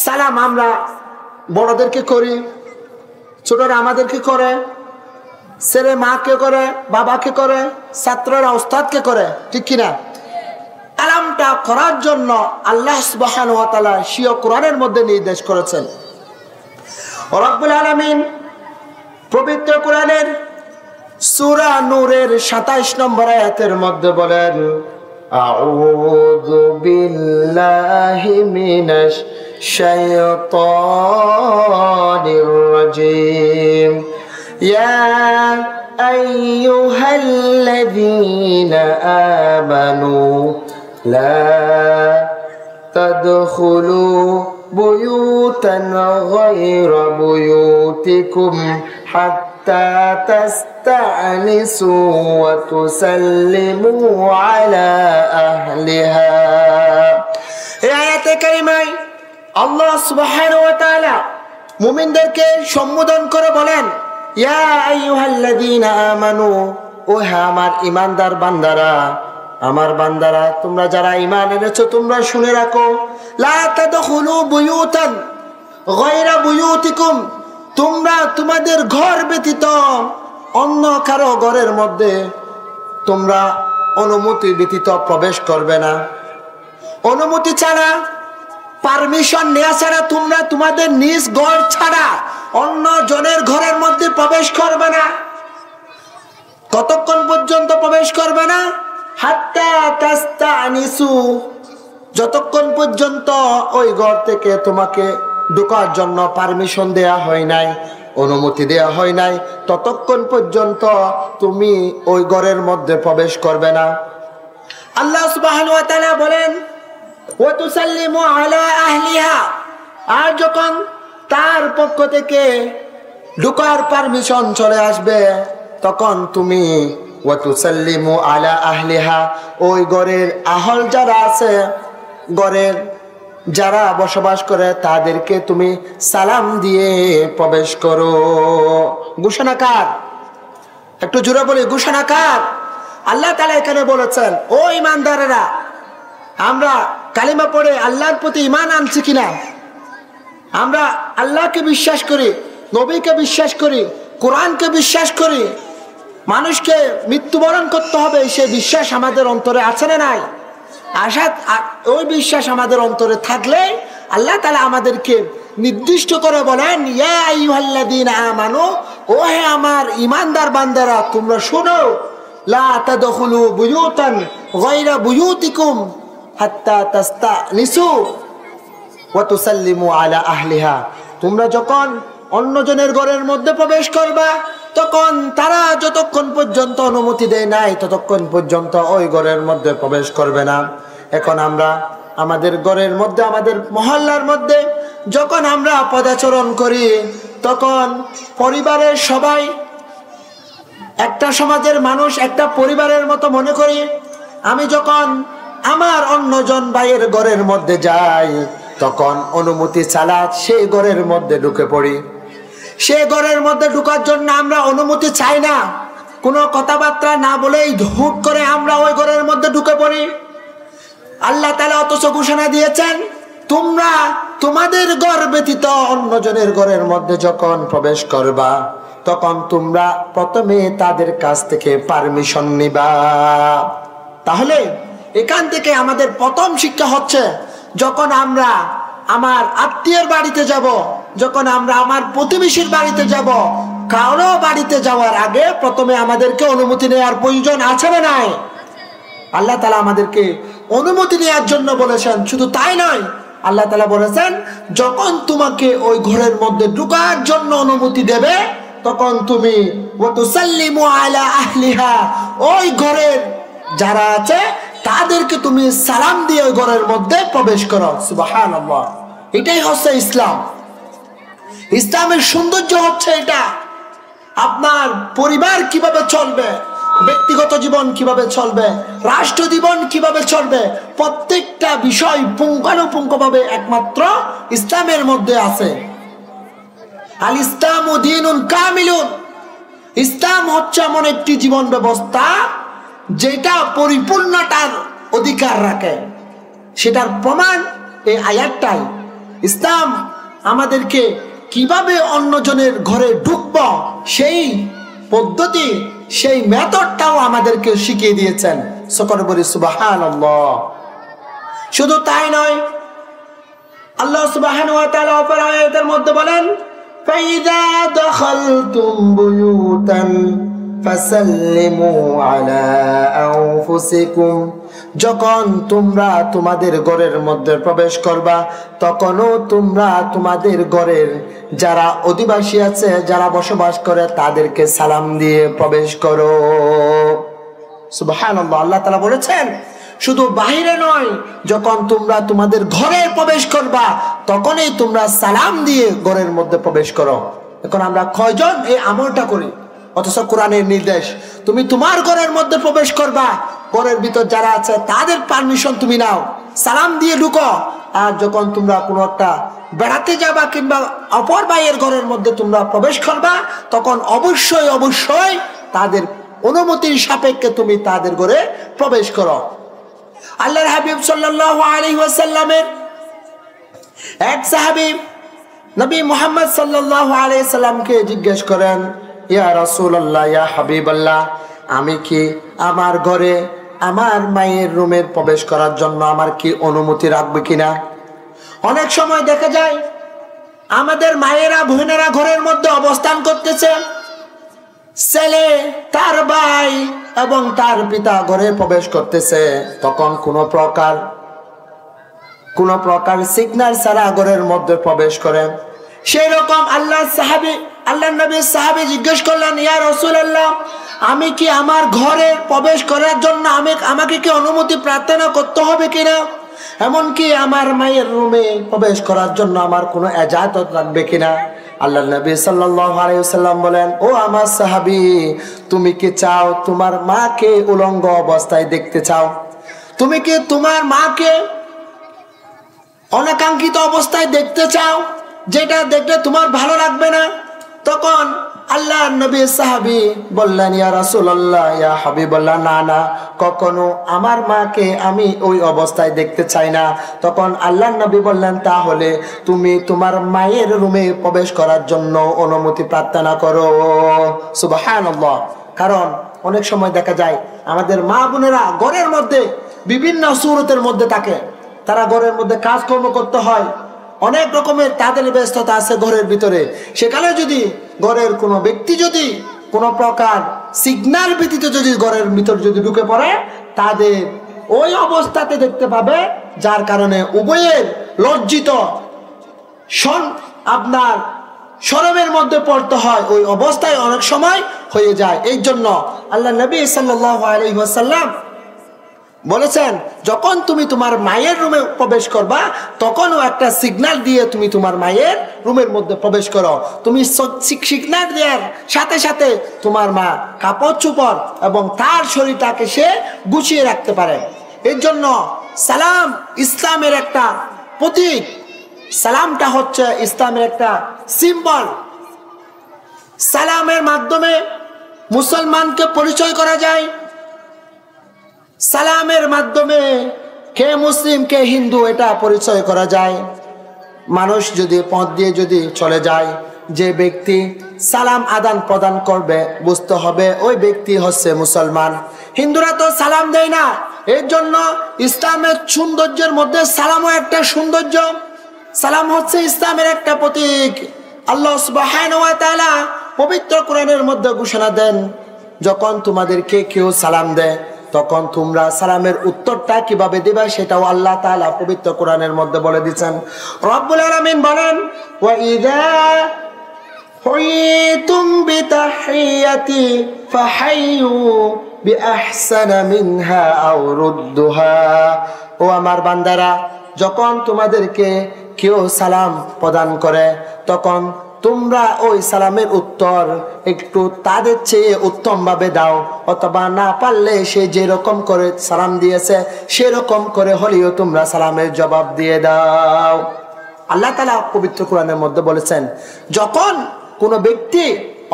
সালাম আমরা বড়দেরকে করি, ছোটরা আমাদেরকে করে, ছেলে মাকে করে, বাবাকে করে, ছাত্ররা উস্তাদকে করে, ঠিক কিনা? সালামটা করার জন্য আল্লাহ সুবহানাহু ওয়া তাআলা স্বীয় কোরআনের মধ্যে নির্দেশ করেছেন। রব্বুল আলামিন পবিত্র কোরআনের সূরা নূরের ২৭ নম্বর আয়াতের মধ্যে বলেন, আউযু বিল্লাহি মিনাশ শাইতানির রাজীম ইয়া আইয়ুহাল্লাযীনা আমানু লা তাদখুলু বুয়ুতান গায়রা বুয়ুতিকুম হাত্তা তাস্তানিসু ওয়া তুসাল্লিমু আলা আহলিহা। এই আয়াতে কারিমায় আল্লাহ সুবহানাহু ওয়া তাআলা মুমিনদেরকে সম্বোধন করে বলেন, ইয়া আইয়ুহাল্লাযীনা আমানু, ও হ্যাঁ আমার ঈমানদার বান্দারা, আমার বান্দারা, তোমরা যারা ঈমান এনেছো তোমরা শুনে রাখো, লা তাদখুলু বুয়ুতান গায়রা বুয়ুতিকুম, তোমরা তোমাদের ঘর ব্যতীত অন্য কারো ঘরের মধ্যে তোমরা অনুমতি ব্যতীত প্রবেশ করবে না। অনুমতি ছাড়া, পারমিশন নেওয়া ছাড়া তোমরা তোমাদের নিজ ঘর ছাড়া অন্য জনের ঘরের মধ্যে প্রবেশ করবে না। কতক্ষণ পর্যন্ত প্রবেশ করবে না? হাত্তা তাস্তানিসু, যতক্ষণ পর্যন্ত ওই ঘর থেকে তোমাকে ঢোকার জন্য পারমিশন দেয়া হয় নাই, অনুমতি দেয়া হয় নাই, ততক্ষণ পর্যন্ত তুমি ওই ঘরের মধ্যে প্রবেশ করবে না। আল্লাহ সুবহানাহু ওয়া তাআলা বলেন, ওয়া তুসাল্লিমু আলা আহলিহা, আর যখন তার পক্ষ থেকে ঢোকার পারমিশন চলে আসবে তখন তুমি ওয়া তুসাল্লিমু আলা আহলিহা, ওই ঘরের আহল যারা আছে, ঘরের যারা বসবাস করে তাদেরকে তুমি সালাম দিয়ে প্রবেশ করো। ঘোষণা কার? একটু জোরে বলি, ঘোষণা কার? আল্লাহ তাআলা এখানে বলেছেন, ও ঈমানদারেরা, আমরা কালিমা পড়ে আল্লাহর প্রতি ঈমান আনছি কিনা? আমরা আল্লাহকে বিশ্বাস করি, নবীকে বিশ্বাস করি, কোরআনকে বিশ্বাস করি, মানুষকে মৃত্যুবরণ করতে হবে সে বিশ্বাস আমাদের অন্তরে আছে না নাই? আশা, ওই বিশ্বাস আমাদের অন্তরে থাকলে আল্লাহ তাআলা আমাদেরকে নির্দিষ্ট করে বলেন, ইয়া আইয়ুহাল্লাযীনা আমানু, ও হে আমার ঈমানদার বান্দারা, তোমরা শোনো, লা তাদখুলু বুয়ুতান গায়রা বুয়ুতিকুম হাত্তা তাস্তানিসু ওয়া তুসাল্লিমু আলা আহলিহা, তোমরা যখন অন্যজনের ঘরের মধ্যে প্রবেশ করবা তখন তারা যতক্ষণ পর্যন্ত অনুমতি দেয় নাই ততক্ষণ পর্যন্ত ওই ঘরের মধ্যে প্রবেশ করবে না। এখন আমরা আমাদের ঘরের মধ্যে, আমাদের মহল্লার মধ্যে যখন আমরা পদাচরণ করি তখন পরিবারের সবাই একটা সমাজের মানুষ, একটা পরিবারের মতো মনে করি। আমি যখন আমার অন্যজন ভাইয়ের ঘরের মধ্যে যাই তখন অনুমতি ছাড়া সেই ঘরের মধ্যে ঢুকে পড়ি। সে ঘরের মধ্যে ঢুকার জন্য আমরা অনুমতি চাই না, কোনো কথাবার্তা না বলেই হুট করে আমরা ওই ঘরের মধ্যে ঢুকে পড়ি। আল্লাহ তাআলা অথচ ঘোষণা দিয়েছেন, তোমরা তোমাদের ঘর ব্যতীত অন্যজনের ঘরের মধ্যে যখন প্রবেশ করবা তখন তোমরা প্রথমে তাদের কাছ থেকে পারমিশন নিবা। তাহলে এখান থেকে আমাদের প্রথম শিক্ষা হচ্ছে, যখন আমরা আমার আত্মীয়ের বাড়িতে যাব, যখন আমরা আমার প্রতিবেশীর বাড়িতে যাব, কারো বাড়িতে যাওয়ার আগে প্রথমে আমাদেরকে অনুমতি নেওয়ার প্রয়োজন আছে না নাই? আল্লাহ তাআলা আমাদেরকে অনুমতি নেওয়ার জন্য বলেছেন। শুধু তাই নয়, আল্লাহ তাআলা বলেছেন, যখন তোমাকে ওই ঘরের মধ্যে ঢোকার জন্য অনুমতি দেবে তখন তুমি ওয়া তুসাল্লিমু আলা আহলিহা, ওই ঘরের যারা আছে তাদেরকে তুমি সালাম দিয়ে ওই ঘরের মধ্যে প্রবেশ করো। সুবহানাল্লাহ, এটাই হচ্ছে ইসলাম। ইসলামের সৌন্দর্য হচ্ছে এটা। আপনার পরিবার কিভাবে চলবে, ব্যক্তিগত জীবন কিভাবে চলবে, রাষ্ট্র জীবন কিভাবে চলবে, প্রত্যেকটা বিষয় পুঙ্খানুপুঙ্খভাবে একমাত্র ইসলামের মধ্যে আছে। আল ইসলামু দীনুন কামিলুন, ইসলাম হচ্ছে এমন একটি জীবন ব্যবস্থা যেটা পরিপূর্ণতার অধিকার রাখে। সেটার প্রমাণ এই আয়াতটাই। ইসলাম আমাদেরকে কিভাবে অন্যজনের ঘরে ঢুকব সেই পদ্ধতি, সেই মেথডটাও আমাদেরকে শিখিয়ে দিয়েছেন। সকলে বলি সুবহানাল্লাহ। শুধু তাই নয়, আল্লাহ সুবহানাহু ওয়া তাআলা অপর আয়াতের মধ্যে বলেন, ফাইযা দাখালতুম বুয়ুতান ফাসাল্লিমু আলা আনফুসিকুম, যখন তোমরা তোমাদের ঘরের মধ্যে প্রবেশ করবা তখনও তোমরা তোমাদের ঘরের যারা অধিবাসী আছে, যারা বসবাস করে তাদেরকে সালাম দিয়ে প্রবেশ করো। সুবহানাল্লাহ। আল্লাহ তাআলা বলেছেন শুধু বাহিরে নয়, যখন তোমরা তোমাদের ঘরে প্রবেশ করবা তখনই তোমরা সালাম দিয়ে ঘরের মধ্যে প্রবেশ করো। এখন আমরা কয়জন এই আমলটা করি? অথচ কোরআনের নির্দেশ, তুমি তোমার ঘরের মধ্যে প্রবেশ করবা, ঘরের ভিতর যারা আছে তাদের পারমিশন তুমি নাও, সালাম দিয়ে ঢুকো। আর যখন তোমরা কোনো একটা বেড়াতে যাবা কিংবা অপর ভাইয়ের ঘরের মধ্যে তোমরা প্রবেশ করবা তখন অবশ্যই অবশ্যই তাদের অনুমতির সাপেক্ষে তুমি তাদের ঘরে প্রবেশ করো। আল্লাহর হাবিব সাল্লাল্লাহু আলাইহি ওয়াসাল্লামের এক সাহাবী নবী মুহাম্মদ সাল্লাল্লাহু আলাইহি সাল্লামকে জিজ্ঞেস করেন, ইয়া রাসূলুল্লাহ, ইয়া হাবিবাল্লাহ, আমি কি আমার ঘরে আমার মায়ের রুমে প্রবেশ করার জন্য আমার কি অনুমতি রাখবে কিনা? অনেক সময় দেখা যায় আমাদের মায়েরা বোনেরা ঘরের মধ্যে অবস্থান করতেছে, ছেলে তার ভাই এবং তার পিতা ঘরে প্রবেশ করতেছে, তখন কোনো প্রকার সিগন্যাল ছাড়া ঘরের মধ্যে প্রবেশ করেন। সেই রকম আল্লাহ নবীর সাহাবী জিজ্ঞেস করলেন, ইয়া রাসূলুল্লাহ, আমি কি আমার ঘরে প্রবেশ করার জন্য আমাকে কি অনুমতি প্রার্থনা করতে হবে কিনা? এমনকি আমার মায়ের রুমে প্রবেশ করার জন্য আমার কোনো ইজাজত লাগবে কিনা? আল্লাহ নবী সাল্লাল্লাহু আলাইহি ওয়াসাল্লাম বলেন, ও আমার সাহাবী, তুমি কি চাও তোমার মাকে উলঙ্গ অবস্থায় দেখতে চাও? তুমি কি তোমার মাকে অনাকাঙ্ক্ষিত অবস্থায় দেখতে চাও, যেটা দেখলে তোমার ভালো লাগবে না? তখন আল্লাহর নবী সাহাবী বললেন, ইয়া রাসূলুল্লাহ, ইয়া হাবিবাল্লাহ, না না, কখনো আমার মাকে আমি ওই অবস্থায় দেখতে চাই না। তখন আল্লাহর নবী বললেন, তাহলে তুমি তোমার মায়ের রুমে প্রবেশ করার জন্য অনুমতি প্রার্থনা করো। সুবহানাল্লাহ। কারণ অনেক সময় দেখা যায় আমাদের মা বোনেরা ঘরের মধ্যে বিভিন্ন সুরতের মধ্যে থাকে, তারা ঘরের মধ্যে কাজকর্ম করতে হয়, অনেক রকমের তাদের ব্যস্ততা আছে ঘরের ভিতরে। সেখানে যদি ঘরের কোনো ব্যক্তি যদি কোনো প্রকার সিগন্যাল ব্যতীত যদি ঘরের ভিতর যদি ঢুকে পড়ে, তাদের ওই অবস্থাতে দেখতে পাবে, যার কারণে উভয়ের লজ্জিত আপনার শরমের মধ্যে পড়তে হয়, ওই অবস্থায় অনেক সময় হয়ে যায়। এই জন্য আল্লাহ নবী সাল্লাল্লাহু আলাইহি ওয়াসাল্লাম বলেছেন, যখন তুমি তোমার মায়ের রুমে প্রবেশ করবা তখনও একটা সিগন্যাল দিয়ে তুমি তোমার মায়ের রুমের মধ্যে প্রবেশ করো। তুমি সিগন্যাল দেওয়ার সাথে সাথে তোমার মা কাপড় চোপড় এবং তার শরীরটাকে সে গুছিয়ে রাখতে পারে। এর জন্য সালাম ইসলামের একটা প্রতীক, সালামটা হচ্ছে ইসলামের একটা সিম্বল। সালামের মাধ্যমে মুসলমানকে পরিচয় করা যায়, সালামের মাধ্যমে কে মুসলিম কে হিন্দু এটা পরিচয় করা যায়। মানুষ যদি পথ দিয়ে যদি চলে যায়, যে ব্যক্তি সালাম আদান প্রদান করবে বুঝতে হবে ওই ব্যক্তি হচ্ছে মুসলমান। হিন্দুরা তো সালাম দেয় না, এর জন্য ইসলামের সৌন্দর্যের মধ্যে সালামও একটা সৌন্দর্য। সালাম হচ্ছে ইসলামের একটা প্রতীক। আল্লাহ সুবহানাহু ওয়া তাআলা পবিত্র কোরআনের মধ্যে ঘোষণা দেন, যখন তোমাদেরকে কেউ সালাম দেয় তখন তোমরা সালামের উত্তরটা কিভাবে দিবে সেটাও আল্লাহ তাআলা পবিত্র কোরআনের মধ্যে বলে দিয়েছেন। রব্বুল আলামিন বলেন, ওয়া ইযা হুইতুম বিতাহিয়াতি ফাহাইয়ু বিআহসানা মিনহা আও রুদ্দুহা। ও আমার বান্দারা, যখন তোমাদেরকে কেউ সালাম প্রদান করে তখন তোমরা ওই সালামের উত্তর একটু তাদের চেয়ে উত্তম ভাবে দাও, অথবা না পারলে সে যেরকম করে সালাম দিয়েছে সেরকম করে হলেও তোমরা সালামের জবাব দিয়ে দাও। আল্লাহ তাআলা পবিত্র কোরআনের মধ্যে বলেছেন, যখন কোনো ব্যক্তি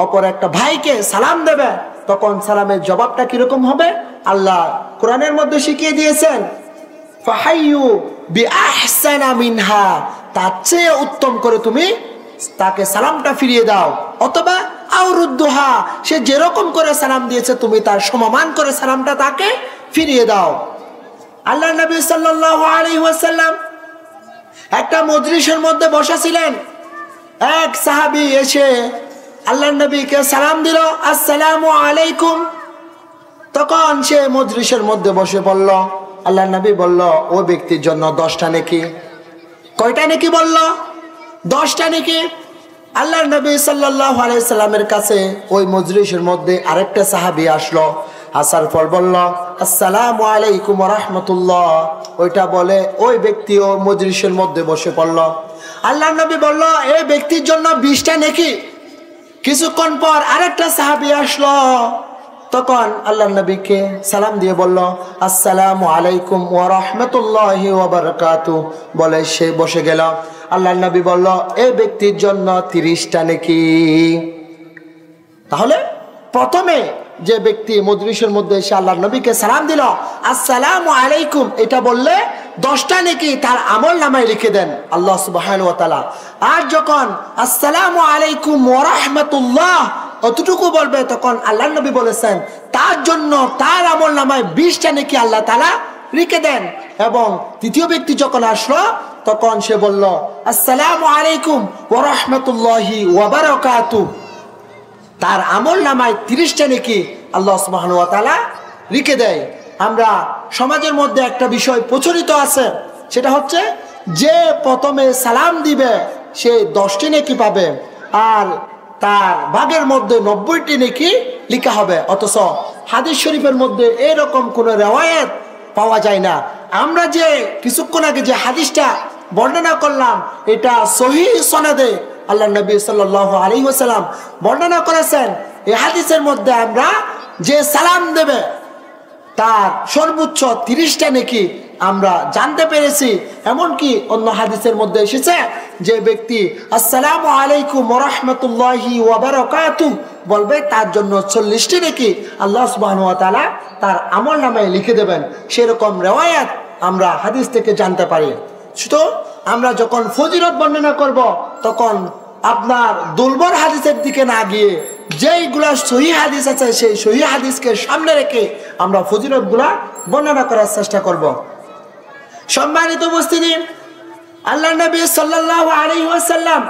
অপর একটা ভাইকে সালাম দেবে তখন সালামের জবাবটা কিরকম হবে আল্লাহ কোরআনের মধ্যে শিখিয়ে দিয়েছেন। ফাহাইয়ু বিআহসানা মিনহা, তার চেয়ে উত্তম করে তুমি তাকে সালামটা ফিরিয়ে দাও, অথবা আউরুদ্দুহা, সে যেরকম করে সালাম দিয়েছে তুমি তার সমমান করে সালামটা তাকে ফিরিয়ে দাও। আল্লাহ নবী সাল্লাল্লাহু আলাইহি ওয়াসাল্লাম একটা মজলিসের মধ্যে বসা ছিলেন। এক সাহাবী এসে আল্লাহ নবীকে সালাম দিল, আসসালামু আলাইকুম। তখন সে মজলিসের মধ্যে বসে পড়ল। আল্লাহ নবী বলল, ও ব্যক্তির জন্য 10টা নেকি। কয়টা নেকি বলল? 10টা নেকি। আল্লাহ নবী সাল্লাল্লাহু আলাইহি সাল্লামের কাছে ওই মজলিসের মধ্যে আরেকটা সাহাবী আসলো। আসার পর বলল, আসসালামু আলাইকুম ওয়া রাহমাতুল্লাহ। ওইটা বলে ওই ব্যক্তিও মজলিসের মধ্যে বসে পড়ল। আল্লাহ নবী বলল, এই ব্যক্তির জন্য 20টা নেকি। কিছুক্ষণ পর আরেকটা সাহাবী আসলো। তখন আল্লাহ নবীকে সালাম দিয়ে বলল, আসসালামু আলাইকুম ওয়া রাহমাতুল্লাহি ওয়া বারাকাতুহু বলে সে বসে গেল। আল্লাহ নবী বলল, এই ব্যক্তির জন্য 30টা নেকি। তাহলে প্রথমে যে ব্যক্তি মজলিসের মধ্যে এসে আল্লাহ নবীকে সালাম দিল, আসসালামু আলাইকুম, এটা বললে 10টা নেকি তার আমল নামায় লিখে দেন আল্লাহ সুবহানাহু ওয়া তাআলা। আর যখন আসসালামু আলাইকুম ওয়া রাহমাতুল্লাহ অতটুকু বলবে, তখন আল্লাহ নবী বলেছেন তার জন্য তার আমল নামায় 20টা নেকি আল্লাহ তাআলা লিখে দেন। এবং তৃতীয় ব্যক্তি যখন আসলো তখন সে বলল, আসসালামু আলাইকুম ওয়া রাহমাতুল্লাহি ওয়া বারাকাতুহু, তার আমল নামায় 30টা নেকি আল্লাহ সুবহানাহু ওয়া তাআলা লিখে দেয়। আমরা সমাজের মধ্যে একটা বিষয় প্রচলিত আছে, সেটা হচ্ছে যে প্রথমে সালাম দিবে সে 10টি নেকি পাবে, আর তার ভাগের মধ্যে 90টি নেকি লেখা হবে। অথচ হাদিস শরীফের মধ্যে এরকম কোনো রিওয়ায়াত পাওয়া যায় না। আমরা যে কিছুক্ষণ আগে যে হাদিসটা বর্ণনা করলাম, এটা সহিহ সনদে আল্লাহ নবী সাল্লাল্লাহু আলাইহি ওয়াসাল্লাম বর্ণনা করেছেন। এই হাদিসের মধ্যে আমরা যে সালাম দেবে তার সর্বোচ্চ 30টা নেকি আমরা জানতে পেরেছি। এমনকি অন্য হাদিসের মধ্যে এসেছে যে ব্যক্তি আসসালামু আলাইকুম ওয়া রাহমাতুল্লাহি ওয়া বারাকাতুহু বলবে তার জন্য 40টি নেকি আল্লাহ সুবহানাহু ওয়া তাআলা তার আমল নামায় লিখে দেবেন। সেরকম রিওয়ায়াত আমরা হাদিস থেকে জানতে পারি। শুধু আমরা যখন ফজিলত বর্ণনা করব তখন আপনার দুর্বল হাদিসের দিকে না গিয়ে যেইগুলা সহিহ হাদিস আছে সেই সহিহ হাদিসকে সামনে রেখে আমরা ফজিলতগুলা বর্ণনা করার চেষ্টা করব। সম্মানিত উপস্থিতি, আল্লাহ নবী সাল্লাল্লাহু আলাইহি ওয়াসাল্লাম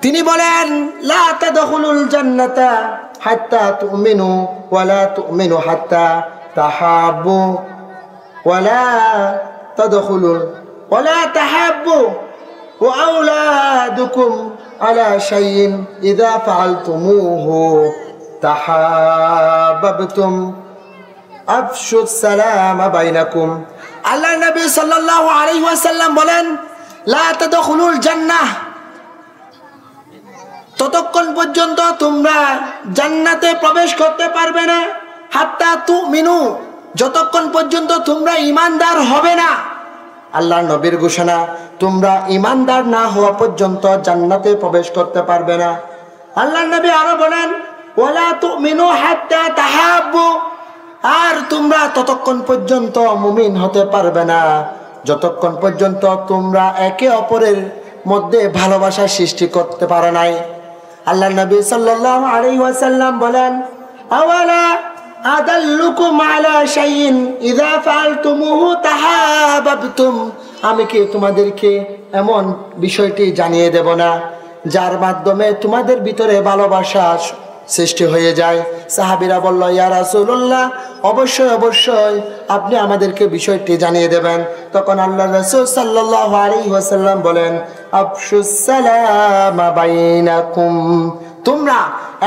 তিনি বলেন, লা তাদখুলুল জান্নাতা হাত্তা তুমিনু ওয়া লা তুমিনু হাত্তা তাহাব্বু ওয়া লা তাদখুলুল ওয়া লা তাহাব্বু ওয়া আওলাদুকুম আলা শাইইন ইযা ফাআলতুমুহু তাহাব্বাবতুম আফশুস সালামা বাইনাকুম। আল্লাহ নবী সাল্লাল্লাহু আলাইহি ওয়াসাল্লাম বলেন, লা তাদখুলুল জান্নাহ, ততক্ষণ পর্যন্ত তোমরা জান্নাতে প্রবেশ করতে পারবে না, হাত্তা তুমিনু, যতক্ষণ পর্যন্ত তোমরা ঈমানদার হবে না। আল্লাহর নবীর ঘোষণা, তোমরা ঈমানদার না হওয়া পর্যন্ত জান্নাতে প্রবেশ করতে পারবে না। আল্লাহর নবী আরো বলেন, ওয়ালা তুমিনু হাত্তা তাহাব্বু, আর তোমরা ততক্ষণ পর্যন্ত মুমিন হতে পারবে না যতক্ষণ পর্যন্ত তোমরা একে অপরের মধ্যে ভালোবাসা সৃষ্টি করতে পারো নাই। আল্লাহ নবী সাল্লাল্লাহু আলাইহি ওয়াসাল্লাম বলেন, আওয়ালা আদাল্লুকুম আলা শাইইন ইযা ফাআলতুমুহু তাহাব্বাবতুম, আমি কি তোমাদেরকে এমন বিষয়টি জানিয়ে দেব না যার মাধ্যমে তোমাদের ভিতরে ভালোবাসা সৃষ্টি হয়ে যায়? সাহাবীরা বলল, ইয়া রাসূলুল্লাহ, অবশ্যই অবশ্যই আপনি আমাদেরকে বিষয়টি জানিয়ে দেবেন। তখন আল্লাহর রাসূল সাল্লাল্লাহু আলাইহি ওয়াসাল্লাম বলেন, আফশুস সালামা বাইনাকুম, তোমরা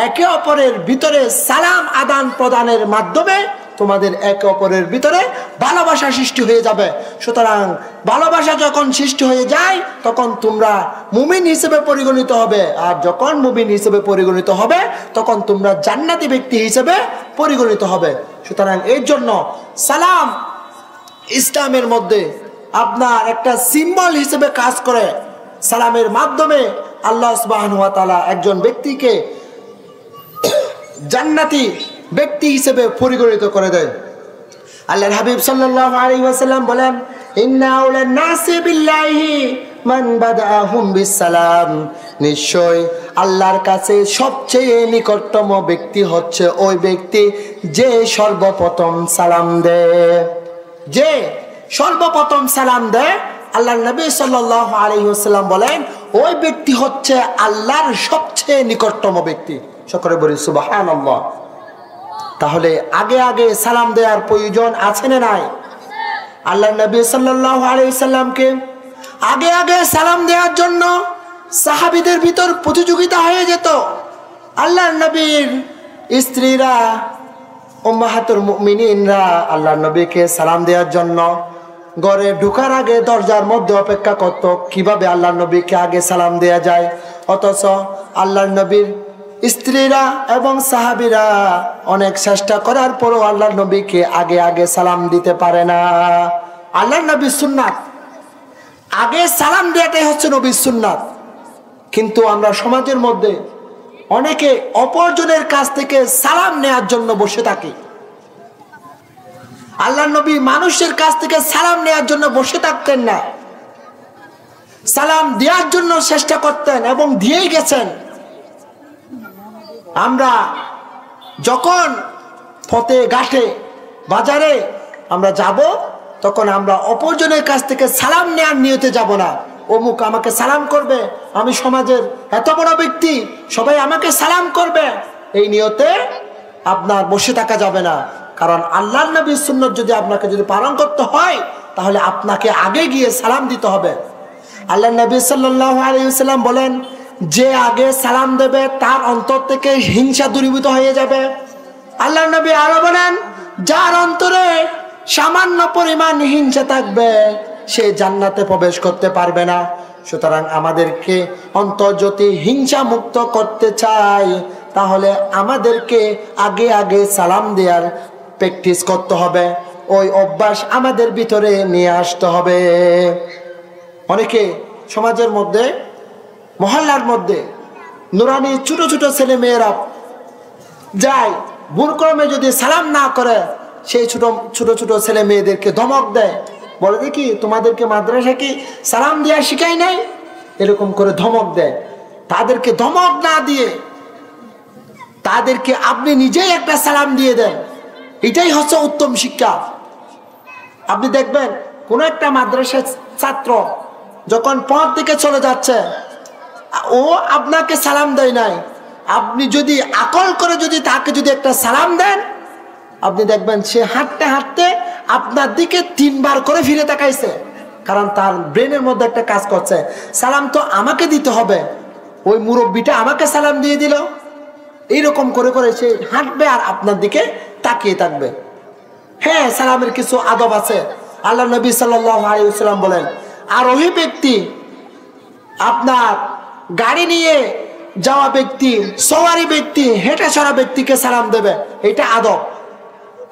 একে অপরের ভিতরে সালাম আদান প্রদানের মাধ্যমে তোমাদের একে অপরের ভিতরে ভালোবাসা সৃষ্টি হয়ে যাবে। সুতরাং ভালোবাসা যখন সৃষ্টি হয়ে যায় তখন তোমরা মুমিন হিসেবে পরিগণিত হবে, আর যখন মুমিন হিসেবে পরিগণিত হবে তখন তোমরা জান্নাতি ব্যক্তি হিসেবে পরিগণিত হবে। সুতরাং এর জন্য সালাম ইসলামের মধ্যে আপনার একটা সিম্বল হিসেবে কাজ করে। সালামের মাধ্যমে আল্লাহ সুবহানাহু ওয়া তাআলা একজন ব্যক্তিকে জান্নাতি ব্যক্তি হিসেবে পরিগণিত করে দেয়। আল্লাহর হাবিব সাল্লাল্লাহু আলাইহি ওয়াসাল্লাম বলেন, ইন্না আউলান নাসি বিল্লাহি মান বাদাহুম বিসসালাম, নিশ্চয় আল্লাহর কাছে সবচেয়ে নিকটতম ব্যক্তি হচ্ছে ওই ব্যক্তি যে সর্বপ্রথম সালাম দেয়। যে সর্বপ্রথম সালাম দেয়, আল্লাহর নবী সাল্লাল্লাহু আলাইহি ওয়াসাল্লাম বলেন ওই ব্যক্তি হচ্ছে আল্লাহর সবচেয়ে নিকটতম ব্যক্তি। সকলে বলি সুবহানাল্লাহ। তাহলে আগে আগে সালাম দেওয়ার প্রয়োজন আছে না নাই? আল্লাহর নবী সাল্লাল্লাহু আলাইহি ওয়াসাল্লামকে আগে আগে সালাম দেওয়ার জন্য সাহাবীদের ভিতর প্রতিযোগিতা হয়ে যেত। আল্লাহর নবীর স্ত্রীরা, উম্মাহাতুল মুমিনিনরা আল্লাহর নবীকে সালাম দেওয়ার জন্য ঘরে ঢোকার আগে দরজার মধ্যে অপেক্ষা করত কিভাবে আল্লাহর নবীকে আগে সালাম দেয়া যায়। অথচ আল্লাহর নবীর স্ত্রীরা এবং সাহাবীরা অনেক চেষ্টা করার পরও আল্লাহর নবীকে আগে আগে সালাম দিতে পারে না। আল্লাহর নবীর সুন্নাত, আগে সালাম দেওয়াটাই হচ্ছে নবীর সুন্নাত। কিন্তু আমরা সমাজের মধ্যে অনেকে অপরজনের কাছ থেকে সালাম নেওয়ার জন্য বসে থাকি। আল্লাহর নবী মানুষের কাছ থেকে সালাম নেওয়ার জন্য বসে থাকতেন না, সালাম দেওয়ার জন্য চেষ্টা করতেন এবং দিয়েই গেছেন। আমরা যখন পথে ঘাটে বাজারে আমরা যাব, তখন আমরা অপরজনের কাছ থেকে সালাম নেওয়ার নিয়তে যাব না। অমুক আমাকে সালাম করবে, আমি সমাজের এত বড় ব্যক্তি, সবাই আমাকে সালাম করবে, এই নিয়তে আপনার বসে থাকা যাবে না। কারণ আল্লাহর নবীর সুন্নাত যদি আপনাকে যদি পালন করতে হয়, তাহলে আপনাকে আগে গিয়ে সালাম দিতে হবে। আল্লাহর নবী সাল্লাল্লাহু আলাইহি ওয়াসাল্লাম বলেন যে আগে সালাম দেবে তার অন্তর থেকে হিংসা দূরীভূত হয়ে যাবে। আল্লাহর নবী আরো বলেন যার অন্তরে সামান্য পরিমাণ হিংসা থাকবে সে জান্নাতে প্রবেশ করতে পারবে না। সুতরাং আমাদেরকে অন্তর যদি হিংসা মুক্ত করতে চাই, তাহলে আমাদেরকে আগে আগে সালাম দেওয়ার প্র্যাকটিস করতে হবে, ওই অভ্যাস আমাদের ভিতরে নিয়ে আসতে হবে। অনেকে সমাজের মধ্যে, মহল্লার মধ্যে নুরানি ছোট ছোট ছেলে মেয়েরা যায়, ভুলক্রমে যদি সালাম না করে সেই ছোট ছোট ছোট ছেলে মেয়েদেরকে ধমক দেয়, বলে দেখি তোমাদেরকে মাদ্রাসা কি সালাম দেওয়া শিখাই নাই, এরকম করে ধমক দেয়। তাদেরকে ধমক না দিয়ে তাদেরকে আপনি নিজেই একটা সালাম দিয়ে দেন, এটাই হচ্ছে উত্তম শিক্ষা। আপনি দেখবেন কোন একটা মাদ্রাসার ছাত্র যখন পথ দিকে চলে যাচ্ছে, ও আপনাকে সালাম দেয় নাই, আপনি যদি আকল করে যদি তাকে যদি একটা সালাম দেন, আপনি দেখবেন সে হাঁটতে হাঁটতে আপনার দিকে 3 বার করে ফিরে তাকাইছে। কারণ তার ব্রেনের মধ্যে একটা কাজ করছে, সালাম তো আমাকে দিতে হবে, ওই মুরব্বিটা আমাকে সালাম দিয়ে দিল। এইরকম করে করে সে হাঁটবে আর আপনার দিকে তাকিয়ে থাকবে। হ্যাঁ, সালামের কিছু আদব আছে। আল্লাহ নবী সাল্লাল্লাহু আলাইহি ওয়াসাল্লাম বলেন আরোহী ব্যক্তি, আপনার গাড়ি নিয়ে যাওয়া ব্যক্তি, সওয়ারি ব্যক্তি, হেঁটে চলা ব্যক্তিকে সালাম দেবে, এটা আদব।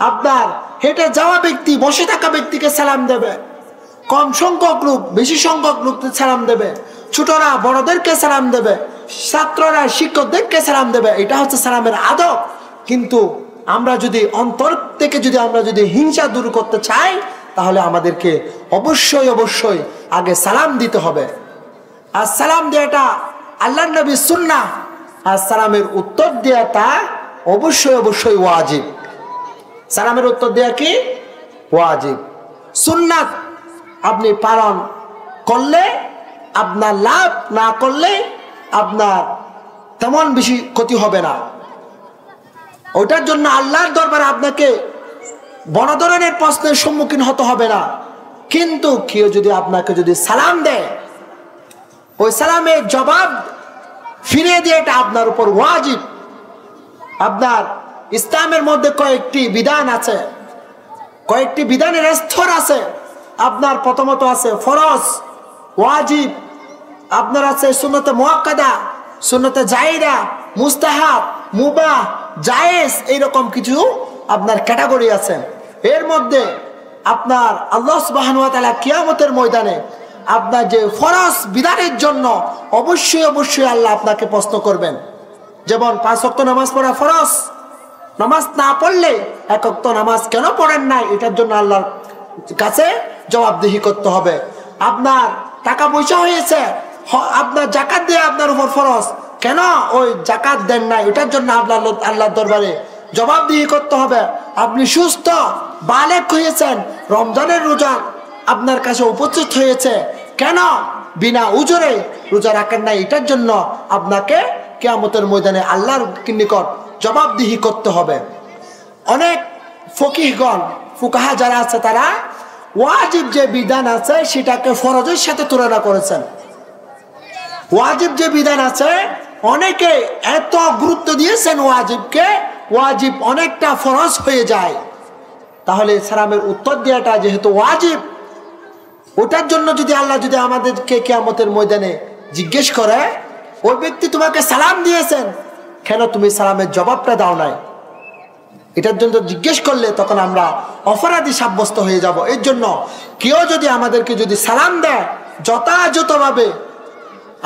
আপনার হেঁটে যাওয়া ব্যক্তি, বসে থাকা ব্যক্তিকে সালাম দেবে। কম সংখ্যক লোক বেশি সংখ্যক লোককে সালাম দেবে। ছোটরা বড়দেরকে সালাম দেবে, ছাত্ররা শিক্ষকদেরকে সালাম দেবে, এটা হচ্ছে সালামের আদব। কিন্তু আমরা যদি অন্তর থেকে যদি আমরা যদি হিংসা দূর করতে চাই, তাহলে আমাদেরকে অবশ্যই অবশ্যই আগে সালাম দিতে হবে। আর সালাম দেওয়াটা আল্লাহর নবীর সুন্নাহ, আর সালামের উত্তর দেওয়াটা অবশ্যই অবশ্যই ওয়াজিব। সালামের উত্তর দেওয়া কি ওয়াজিব, সুন্নাত। আপনি পালন করলে আপনার লাভ, না করলে আপনার তেমন বেশি ক্ষতি হবে না। ওটার জন্য আল্লাহর দরবারে আপনাকে বড় ধরনের প্রশ্নের সম্মুখীন হতে হবে না। কিন্তু কেউ যদি আপনাকে যদি সালাম দেয়, ওই সালামের জবাব ফিরিয়ে দিয়ে এটা আপনার উপর ওয়াজিব। আপনার ইসলামের মধ্যে কয়েকটি বিধান আছে, কয়েকটি বিধানের স্তর আছে। আপনার প্রথমত আছে ফরজ, ওয়াজিব, আপনার আছে সুন্নতে মুআক্কাদা, সুন্নতে জায়েজা, মুস্তাহাব, মুবাহ, জায়েজ, এইরকম কিছু আপনার ক্যাটাগরি আছে। এর মধ্যে আপনার আল্লাহ সুবহানাহু ওয়া তাআলা কিয়ামতের ময়দানে আপনার যে ফরজ বিধানের জন্য অবশ্যই অবশ্যই আল্লাহ আপনাকে প্রশ্ন করবেন। যেমন 5 ওয়াক্ত নামাজ পড়া ফরজ, নামাজ না পড়লে 1 ওয়াক্ত নামাজ কেন পড়েন নাই, এটার জন্য আল্লাহর কাছে জবাবদিহি করতে হবে। আপনার টাকা পয়সা হয়েছে, আপনার জাকাত দিয়ে আপনার উপর ফরজ, কেন ওই জাকাত দেন নাই, এটার জন্য আল্লাহর দরবারে জবাবদিহি করতে হবে। আপনি সুস্থ বালেক হয়েছেন, রমজানের রোজা আপনার কাছে উপস্থিত হয়েছে, কেন বিনা উজরে রোজা রাখেন নাই, এটার জন্য আপনাকে কিয়ামতের ময়দানে আল্লাহর নিকট জবাবদিহি করতে হবে। অনেক ফকিহগণ ফুকাহা যারা আছে তারা ওয়াজিব যে বিধান আছে সেটাকে ফরজের সাথে তুলনা করেছেন। ওয়াজিব যে বিধান আছে অনেকে এত গুরুত্ব দিয়েছেন ওয়াজিবকে, ওয়াজিব অনেকটা ফরজ হয়ে যায়। তাহলে সালামের উত্তর দেওয়াটা যেহেতু ওয়াজিব, ওটার জন্য যদি আল্লাহ যদি আমাদেরকে কিয়ামতের ময়দানে জিজ্ঞেস করে ওই ব্যক্তি তোমাকে সালাম দিয়েছেন, কেন তুমি সালামের জবাবটা দাও নাই, এটার জন্য জিজ্ঞেস করলে তখন আমরা অপরাধী সাব্যস্ত হয়ে যাব। এর জন্য কেউ যদি আমাদেরকে যদি সালাম দেয় যথাযথভাবে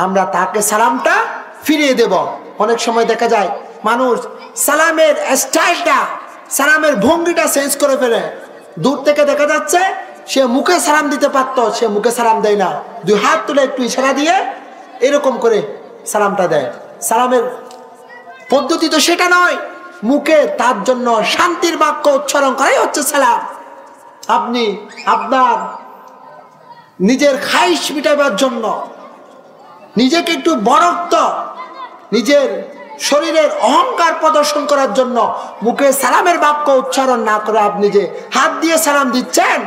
আমরা তাকে সালামটা ফিরিয়ে দেব। অনেক সময় দেখা যায় মানুষ সালামের স্টাইলটা, সালামের ভঙ্গিটা চেঞ্জ করে ফেলে। দূর থেকে দেখা যাচ্ছে সে মুখে সালাম দিতে পারতো, সে মুখে সালাম দেয় না, দুই হাত তুলে একটু ইশারা দিয়ে এরকম করে সালামটা দেয়। সালামের পদ্ধতি তো সেটা নয়, মুখে তার জন্য শান্তির বাক্য উচ্চারণ করাই হচ্ছে সালাম। আপনি আপনার নিজের খাইশ মিটাবার জন্য, নিজেকে একটু বড়ত্ব, নিজের শরীরের অহংকার প্রদর্শন করার জন্য মুখে সালামের বাক্য উচ্চারণ না করে আপনি যে হাত দিয়ে সালাম দিচ্ছেন,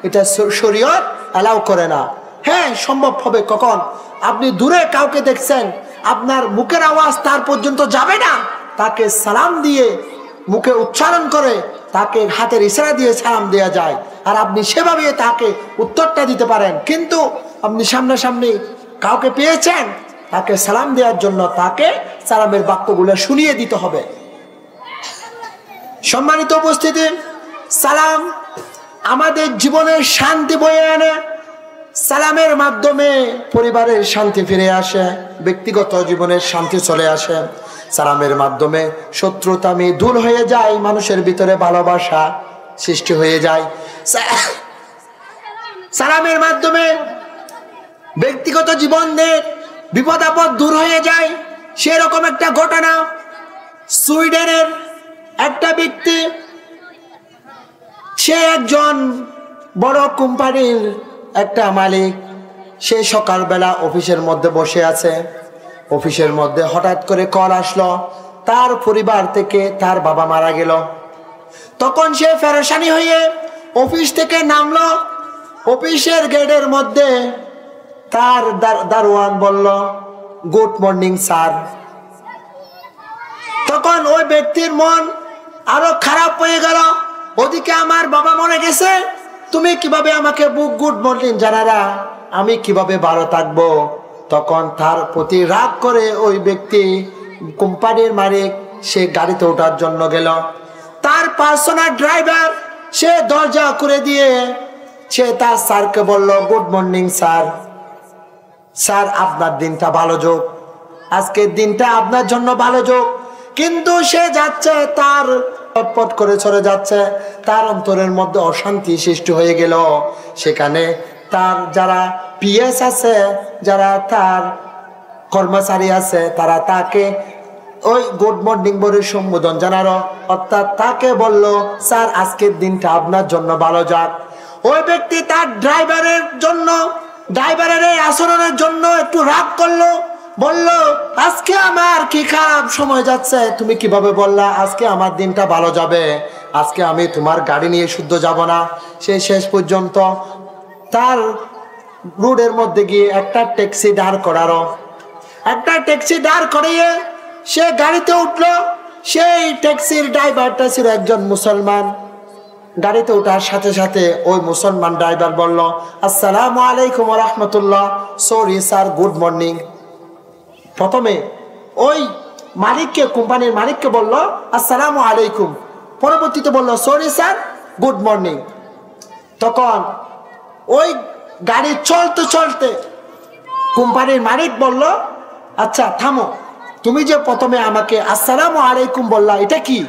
এটা শরীয়ত অ্যালাউ করে না। হ্যাঁ, সম্ভব হবে কখন আপনি দূরে কাউকে দেখছেন, আপনার মুখের আওয়াজ তার পর্যন্ত যাবে না, তাকে সালাম দিয়ে মুখে উচ্চারণ করে তাকে হাতের ইশারা দিয়ে সালাম দেওয়া যায়, আর আপনি সেভাবে তাকে উত্তরটা দিতে পারেন। কিন্তু আপনি সামনাসামনি কাউকে পেয়েছেন, তাকে সালাম দেওয়ার জন্য তাকে সালামের বাক্যগুলো শুনিয়ে দিতে হবে। সম্মানিত উপস্থিতি, সালাম আমাদের জীবনের শান্তি বয়ে আনে। সালামের মাধ্যমে পরিবারের শান্তি ফিরে আসে, ব্যক্তিগত জীবনের শান্তি চলে আসে। সালামের মাধ্যমে শত্রুতামি দূর হয়ে যায়, মানুষের ভিতরে ভালোবাসা সৃষ্টি হয়ে যায়। সালামের মাধ্যমে ব্যক্তিগত জীবনের বিপদ আপদ দূর হয়ে যায়। সেরকম একটা ঘটনা, সুইডেনের একটা ব্যক্তি, সে একজন বড় কোম্পানির একটা মালিক। সে সকালবেলা অফিসের মধ্যে বসে আছে, অফিসের মধ্যে হঠাৎ করে কল আসলো তার পরিবার থেকে তার বাবা মারা গেল। তখন সে পেরেশানি হয়ে অফিস থেকে নামলো। অফিসের গেটের মধ্যে তার দারোয়ান বলল, গুড মর্নিং স্যার। তখন ওই ব্যক্তির মন আরো খারাপ হয়ে গেল, ওদিকে আমার বাবা মরে গেছে, তুমি কিভাবে আমাকে গুড মর্নিং জানারা, আমি কিভাবে ভালো থাকবো। তখন তার প্রতি রাগ করে ওই ব্যক্তি, কোম্পানির মালিক, সে গাড়িতে ওঠার জন্য গেল। তার পার্সোনাল ড্রাইভার সে দরজা খুলে দিয়ে সে তার স্যারকে বলল, গুড মর্নিং স্যার, স্যার আপনার দিনটা ভালো যাক, আজকের দিনটা আপনার জন্য ভালো যাক। কিন্তু সে যাচ্ছে, তার পটপট করে চলে যাচ্ছে, তার অন্তরের মধ্যে অশান্তি সৃষ্টি হয়ে গেল। সেখানে তার যারা পিএস আছে, যারা তার কর্মচারী আছে, তারা তাকে ওই গুড মর্নিং বলে সম্বোধন জানালো, অর্থাৎ তাকে বলল, স্যার আজকের দিনটা আপনার জন্য ভালো যাক। ওই ব্যক্তি তার ড্রাইভারের জন্য, ড্রাইভারের এই আচরণের জন্য একটু রাগ করলো, বলল, আজকে আমার কি খারাপ সময় যাচ্ছে, তুমি কিভাবে বললা আজকে আমার দিনটা ভালো যাবে, আজকে আমি তোমার গাড়ি নিয়ে শুদ্ধ যাব না। সে শেষ পর্যন্ত তার রোডের মধ্যে গিয়ে একটা ট্যাক্সি দাঁড় করালো। একটা ট্যাক্সি দাঁড় করিয়ে সে গাড়িতে উঠলো। সেই ট্যাক্সির ড্রাইভারটা ছিল একজন মুসলমান। গাড়িতে ওঠার সাথে সাথে ওই মুসলমান ড্রাইভার বলল, আসসালামু আলাইকুম ওয়া রাহমাতুল্লাহ, সরি স্যার, গুড মর্নিং। প্রথমে ওই মালিককে, কোম্পানির মালিককে বলল আসসালামু আলাইকুম, পরবর্তীতে বলল সরি স্যার, গুড মর্নিং। তখন ওই গাড়ি চলতে চলতে কোম্পানির মালিক বলল, আচ্ছা থামো, তুমি যে প্রথমে আমাকে আসসালামু আলাইকুম বললা, এটা কি?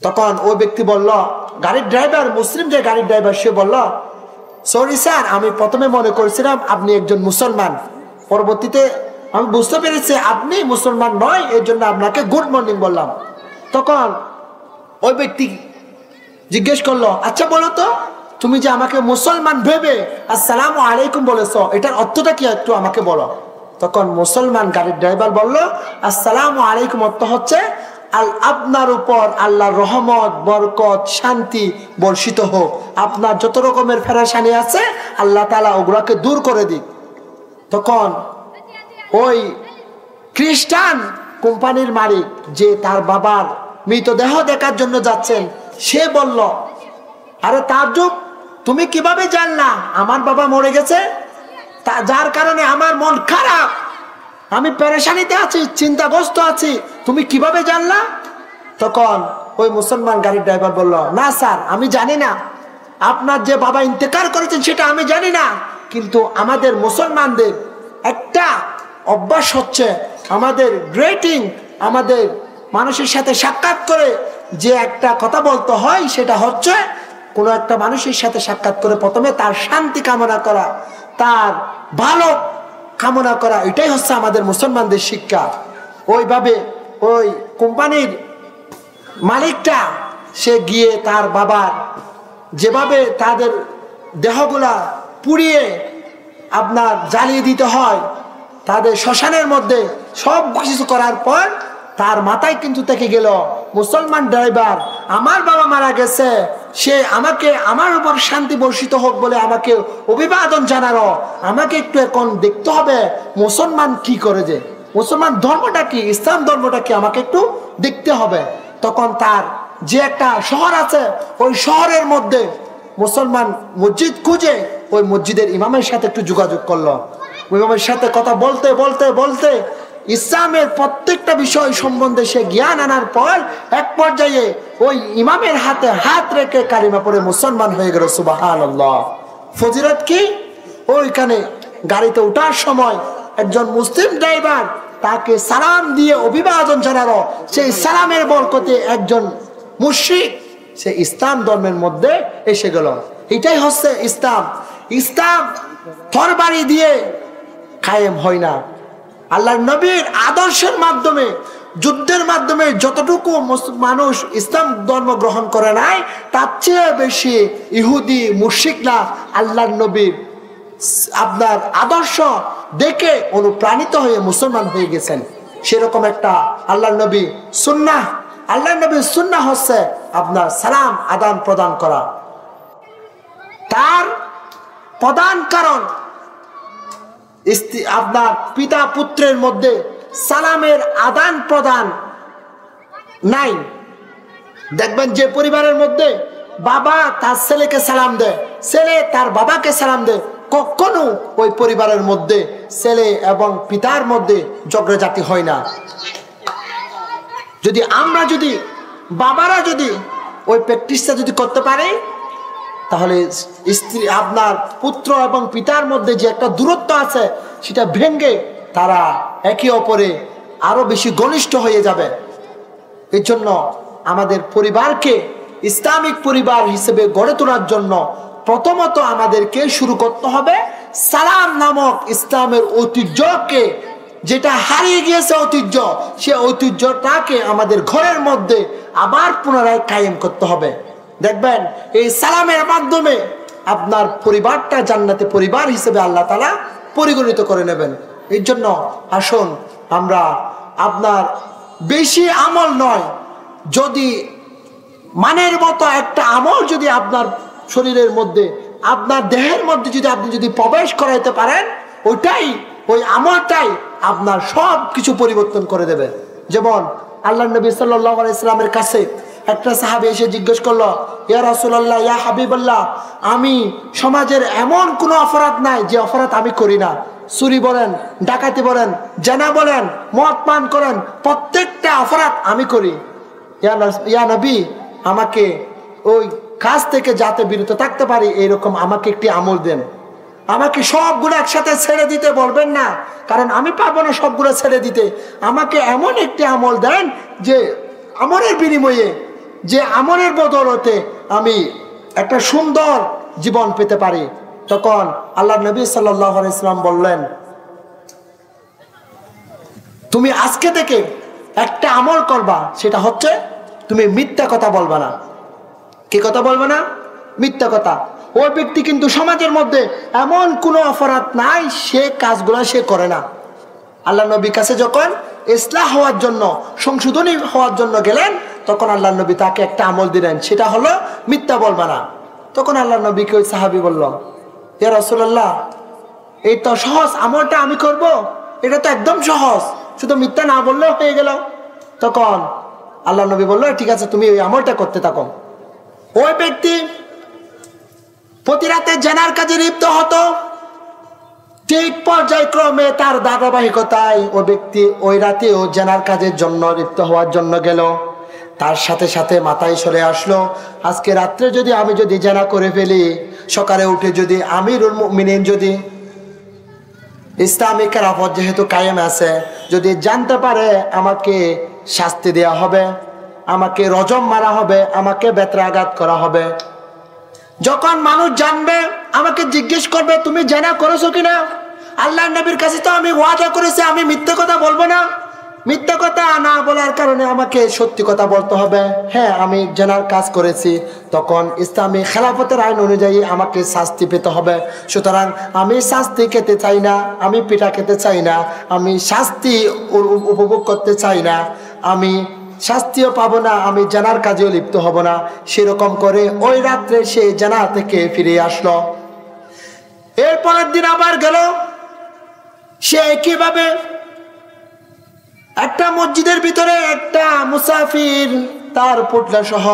তখন ওই ব্যক্তি বলল, গাড়ির ড্রাইভার, মুসলিম যে গাড়ির ড্রাইভার, সে বলল, সরি স্যার, আমি প্রথমে মনে করেছিলাম আপনি একজন মুসলমান, পরবর্তীতে আমি বুঝতে পেরেছি আপনি মুসলমান নয়, এর জন্য আপনাকে গুড মর্নিং বললাম। তখন ওই ব্যক্তি জিজ্ঞেস করলো, আচ্ছা বলো তো, তুমি যে আমাকে মুসলমান ভেবে আসসালামু আলাইকুম বলেছো, এটার অর্থটা কি একটু আমাকে বলো। তখন মুসলমান গাড়ির ড্রাইভার বলল, আসসালামু আলাইকুম অর্থ হচ্ছে আপনার উপর আল্লাহর রহমত, বরকত, শান্তি বর্ষিত হোক, আপনার যত রকমের পেরেশানি আছে আল্লাহ তাআলা ওগুলাকে দূর করে দিক। তখন ওই খ্রিস্টান কোম্পানির মালিক, যে তার বাবার মৃতদেহ দেখার জন্য যাচ্ছেন, সে বলল, আরে তাজ্জুব, তুমি কিভাবে জানলা আমার বাবা মরে গেছে? যার কারণে আমার মন খারাপ, আমি পেরেশানিতে আছি, চিন্তাগ্রস্ত আছি, তুমি কিভাবে জানলা? তখন ওই মুসলমান গাড়ির ড্রাইভার বলল, না স্যার, আমি জানি না, আপনার যে বাবা ইন্তেকাল করেছেন সেটা আমি জানি না, কিন্তু আমাদের মুসলমানদের একটা অভ্যাস হচ্ছে, আমাদের গ্রেটিং, আমাদের মানুষের সাথে সাক্ষাৎ করে যে একটা কথা বলতে হয়, সেটা হচ্ছে কোনো একটা মানুষের সাথে সাক্ষাৎ করে প্রথমে তার শান্তি কামনা করা, তার ভালো কামনা করা, এটাই হচ্ছে আমাদের মুসলমানদের শিক্ষা। ওইভাবে ওই কোম্পানির মালিকটা সে গিয়ে তার বাবার যেভাবে তাদের দেহগুলা পুড়িয়ে আপনার জ্বালিয়ে দিতে হয়, তাদের শ্মশানের মধ্যে সব কিছু করার পর তার মাথায় কিন্তু থেকে গেল, মুসলমান ড্রাইভার, আমার বাবা মারা গেছে, সে আমাকে, আমার উপর শান্তি বর্ষিত হোক বলে আমাকে অভিবাদন জানালো, আমাকে একটু এখন দেখতে হবে মুসলমান কি করে, যে মুসলমান ধর্মটা কি, ইসলাম ধর্মটা কি, আমাকে একটু দেখতে হবে। তখন তার যে একটা শহর আছে, ওই শহরের মধ্যে মুসলমান মসজিদ খুঁজে ওই মসজিদের ইমামের সাথে একটু যোগাযোগ করলো। ইমামের সাথে কথা বলতে বলতে বলতে ইসলামের প্রত্যেকটা বিষয় সম্বন্ধে সে জ্ঞান আনার পর এক পর্যায়ে ওই ইমামের হাতে হাত রেখে কালিমা পড়ে মুসলমান হয়ে গেল। সুবহানাল্লাহ। ফজিলত কি? ওইখানে গাড়িতে ওঠার সময় একজন মুসলিম ড্রাইভার তাকে সালাম দিয়ে অভিবাদন জানালো, সেই সালামের বরকতে একজন মুশরিক সে ইসলাম ধর্মের মধ্যে এসে গেল। এটাই হচ্ছে ইসলাম। ইসলাম তরবারি দিয়ে কায়েম হয় না, আল্লাহর নবীর আদর্শের মাধ্যমে, যুদ্ধের মাধ্যমে যতটুকু মানুষ ইসলাম ধর্ম গ্রহণ করে নাই, তার চেয়ে বেশি ইহুদি মুশরিকরা আল্লাহর নবীর আপনার আদর্শ দেখে অনুপ্রাণিত হয়ে মুসলমান হয়ে গেছেন। সেরকম একটা আল্লাহর নবী সুন্নাহ, আল্লাহর নবীর সুন্নাহ হচ্ছে আপনার সালাম আদান প্রদান করা। তার প্রধান কারণ আপনার পিতা পুত্রের মধ্যে সালামের আদান প্রদান নাই। দেখবেন যে পরিবারের মধ্যে বাবা তার ছেলেকে সালাম দেয়, ছেলে তার বাবাকে সালাম দেয়, কখনো ওই পরিবারের মধ্যে ছেলে এবং পিতার মধ্যে ঝগড়াঝাটি হয় না। যদি আমরা যদি বাবারা যদি ওই প্র্যাকটিসটা যদি করতে পারে, তাহলে স্ত্রী আপনার পুত্র এবং পিতার মধ্যে যে একটা দূরত্ব আছে সেটা ভেঙে তারা একে অপরে আরো বেশি ঘনিষ্ঠ হয়ে যাবে। এর জন্য আমাদের পরিবারকে ইসলামিক পরিবার হিসেবে গড়ে তোলার জন্য প্রথমত আমাদেরকে শুরু করতে হবে সালাম নামক ইসলামের ঐতিহ্যকে, যেটা হারিয়ে গিয়েছে ঐতিহ্য, সে ঐতিহ্যটাকে আমাদের ঘরের মধ্যে আবার পুনরায় কায়েম করতে হবে। দেখবেন এই সালামের মাধ্যমে আপনার পরিবারটা জান্নাতি পরিবার হিসেবে আল্লাহ তাআলা পরিগণিত করে নেবেন। এর জন্য আসুন আমরা আপনার বেশি আমল নয়, যদি মানের মতো একটা আমল যদি আপনার শরীরের মধ্যে, আপনার দেহের মধ্যে যদি আপনি যদি প্রবেশ করাইতে পারেন, ওইটাই, ওই আমলটাই আপনার সব কিছু পরিবর্তন করে দেবে। যেমন আল্লাহ নবী সাল্লাল্লাহু আলাইহি সাল্লামের কাছে একটা সাহাবী এসে জিজ্ঞেস করলো, ইয়া রাসূলুল্লাহ, ইয়া হাবিবাল্লাহ, আমি সমাজের এমন কোনো অপরাধ নাই যে অপরাধ আমি করি না। চুরি বলেন, ডাকাতি বলেন, জেনা বলেন, মদ পান করেন, প্রত্যেকটা অপরাধ আমি করি। ইয়া নবী, আমাকে ওই কাজ থেকে যাতে বিরত থাকতে পারি এরকম আমাকে একটি আমল দেন। আমাকে সবগুলো একসাথে ছেড়ে দিতে বলবেন না, কারণ আমি পারবো না সবগুলো ছেড়ে দিতে। আমাকে এমন একটি আমল দেন যে আমলের বিনিময়ে যে আমলের বদৌলতে আমি একটা সুন্দর জীবন পেতে পারি। তখন আল্লাহ নবী সাল্লাল্লাহু আলাইহি ওয়াসাল্লাম বললেন, তুমি আজকে থেকে একটা আমল করবা, সেটা হচ্ছে তুমি মিথ্যা কথা বলবা না। কি কথা বলবে না? মিথ্যা কথা। ওই ব্যক্তি কিন্তু সমাজের মধ্যে এমন কোনো অপরাধ নাই সে কাজগুলো সে করে না। আল্লাহ নবীর কাছে যখন ইসলাহ হওয়ার জন্য, সংশোধনী হওয়ার জন্য গেলেন, তখন আল্লাহ নবী তাকে একটা আমল দিলেন, সেটা হলো মিথ্যা বলবা না। তখন আল্লাহ নবীকে ওই সাহাবী বলল, ইয়া রাসূলুল্লাহ, এই তো সহজ আমলটা আমি করব, এটা তো একদম সহজ, শুধু মিথ্যা না বললেও হয়ে গেল। তখন আল্লাহ নবী বলল, ঠিক আছে, তুমি ওই আমলটা করতে থাকো। ওই ব্যক্তি প্রতি রাতে জেনার কাজে লিপ্ত হতো। ঠিক পর্যায়ক্রমে তার ধারাবাহিকতায় ওই ব্যক্তি ওই রাতেও জেনার কাজের জন্য লিপ্ত হওয়ার জন্য গেল। তার সাথে সাথে মাথায় চলে আসলো, আজকে রাত্রে যদি আমি জেনা করে ফেলি, সকালে উঠে যদি আমিরুল মুমিনিন, যদি ইসলামিক খেলাফত যেহেতু কায়েম আছে, যদি জানতে পারে আমাকে শাস্তি দেওয়া হবে, আমাকে রজম মারা হবে, আমাকে বেত্রাঘাত করা হবে। যখন মানুষ জানবে, আমাকে জিজ্ঞেস করবে তুমি জেনা করেছো কিনা, আল্লাহর নবীর কাছে তো আমি ওয়াদা করেছি আমি মিথ্যা কথা বলবো না। মিথ্যা কথা না বলার কারণে আমাকে সত্যি কথা বলতে হবে, হ্যাঁ আমি জেনার কাজ করেছি। তখন ইসলামী খেলাফতের আইন অনুযায়ী আমাকে শাস্তি পেতে হবে। সুতরাং আমি শাস্তি খেতে চাই না, আমি পিঠা খেতে চাই না, আমি শাস্তি উপভোগ করতে চাই না, আমি শাস্তিও পাবো না, আমি জেনার কাজেও লিপ্ত হব না। সেরকম করে ওই রাত্রে সে জেনা থেকে ফিরে আসলো। এরপরের দিন আবার গেল, সে কিভাবে একটা মসজিদের ভিতরে একটা মুসাফির তার পুটলা সহ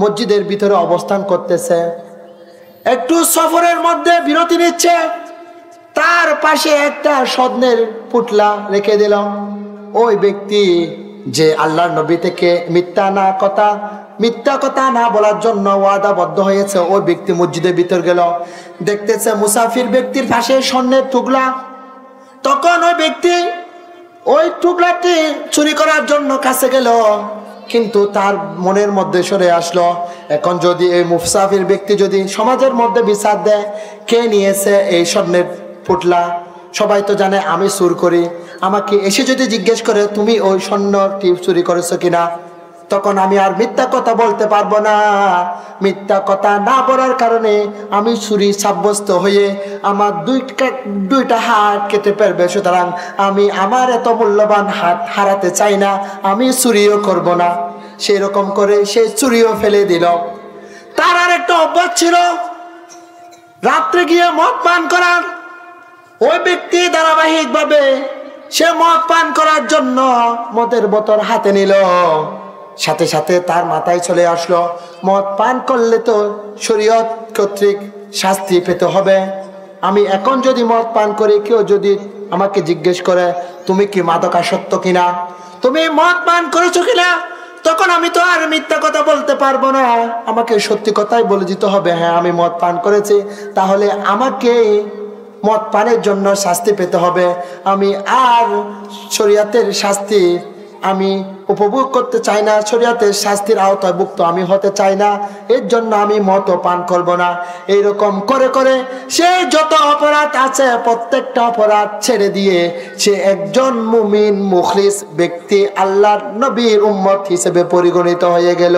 মসজিদের ভিতরে অবস্থান করতেছে, একটু সফরের মধ্যে বিরতি নিচ্ছে, তার পাশে একটা স্বর্ণের পুটলা রেখে দিল। ওই ব্যক্তি যে আল্লাহর নবী থেকে মিথ্যা কথা না বলার জন্য ওয়াদাবদ্ধ হয়েছে, ওই ব্যক্তি মসজিদের ভিতর গেল, দেখতেছে মুসাফির ব্যক্তির পাশে স্বর্ণের টুকরা। তখন ওই ব্যক্তি ওই টুকরাটি চুরি করার জন্য কাছে গেল, কিন্তু তার মনের মধ্যে সরে আসলো, এখন যদি এই মুসাফির ব্যক্তি যদি সমাজের মধ্যে বিচার দেয়, কে নিয়েছে এই স্বর্ণের পুটলা, সবাই তো জানে আমি চুর করি, আমাকে এসে যদি জিজ্ঞেস করে তুমি ওই স্বর্ণটি চুরি করেছো কিনা, তখন আমি আর মিথ্যা কথা বলতে পারবো না। মিথ্যা কথা না বলার কারণে আমি চুরি সাব্যস্ত হয়ে আমার দুইটা হাত কেটে পারবে। সুতরাং আমি আমার এত মূল্যবান হাত হারাতে চাই না, আমি চুরিও করব না। সেই রকম করে সে চুরিও ফেলে দিল। তার আর একটা অভ্যাস ছিল রাত্রে গিয়ে মদ পান করার। ওই ব্যক্তি ধারাবাহিকভাবে সে মদ পান করার জন্য মদের বোতল হাতে নিল। সাথে সাথে তার মাথায় চলে আসলো, মদ পান করলে তো শরীয়ত কর্তৃক শাস্তি পেতে হবে। আমি এখন যদি মদ পান করি, কেউ যদি আমাকে জিজ্ঞেস করে তুমি কি মাদকাসক্ত কিনা, তুমি মদ পান করেছো কিনা, তখন আমি তো আর মিথ্যা কথা বলতে পারবো না, আমাকে সত্যি কথাই বলে দিতে হবে, হ্যাঁ আমি মদ পান করেছি। তাহলে আমাকে মদ পানের জন্য শাস্তি পেতে হবে। আমি আর শরীয়তের শাস্তি আমি উপভোগ করতে চাই না, শরীয়তের শাস্তির আওতাভুক্ত আমি হতে চাই না, এর জন্য আমি মদ পান করব না। এইরকম করে করে সে যত অপরাধ আছে প্রত্যেকটা অপরাধ ছেড়ে দিয়ে সে একজন মুমিন মুখলিস ব্যক্তি, আল্লাহর নবীর উম্মত হিসেবে পরিগণিত হয়ে গেল।